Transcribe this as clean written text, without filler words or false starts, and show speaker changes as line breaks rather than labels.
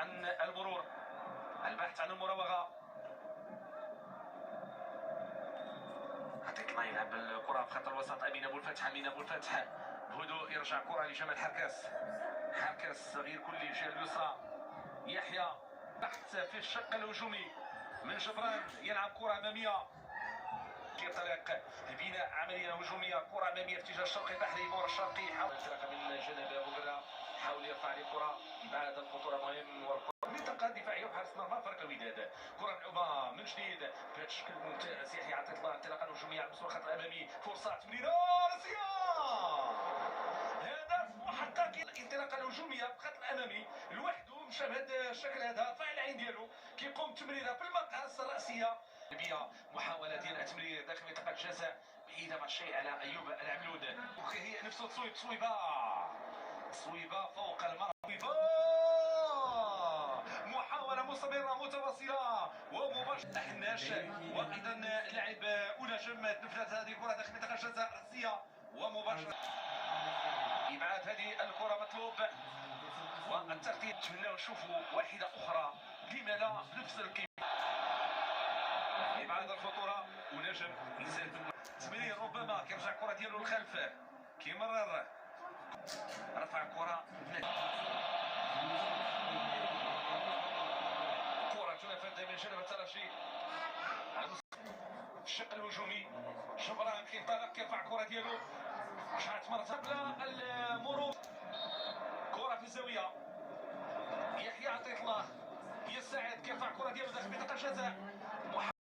عن المرور، البحث عن المراوغة. عطيت الله يلعب الكرة في خط الوسط. أمين أبو الفتح، أمين أبو الفتح بهدوء يرجع كرة لجمال حركاس، حركاس صغير كل الجهة اليسرى. يحيى بحث في الشق الهجومي من جبران، يلعب كرة أمامية في طريق بناء عملية هجومية. كرة أمامية في اتجاه الشرقي البحري، مور الشرقي حاول انطلاقة من جانب أبو قرة، حاول يرفع الكرة بعد الخطورة مهم. منطقة دفاعية وحارس مرمى فريق الوداد. كرة ملعوبة من جديد بهذا الشكل ممتاز. يحيى عطية الله انطلاقة الهجومية على مستوى الخط الأمامي، فرصة تمريرة راسية، هدف محقق. الانطلاقة الهجومية في الخط الأمامي لوحده مشى بهذا الشكل هذا، طالع العين ديالو كيقوم بتمريرة في المقاس الرأسية. محاولة ديال التمرير داخل منطقة الجزاء بعيدة مع الشيء على أيوب العملود. هي نفسه تصويبة فوق المرمى، محاولة مستمرة متواصلة ومباشرة حناش. وأيضا لاعب أنجم نفذت هذه الكرة داخل منطقة الجزاء الرأسية ومباشرة إبعاد هذه الكرة مطلوب. والتغطية نتمناو نشوفوا واحدة أخرى، لما لا بنفس القيمة. إبعاد الخطورة ونجم يسدد تمرير، ربما كيرجع الكرة ديالو للخلف، كيمرر رفع الكرة، كرة تنفذ من جانب الترجي في الشق الهجومي. جبران كينطلق كيرفع الكرة ديالو، رجعت مرة قبل المرور، كرة في الزاوية. يحيى عطية الله يساعد كيرفع الكرة ديالو داخل منطقة الجزاء.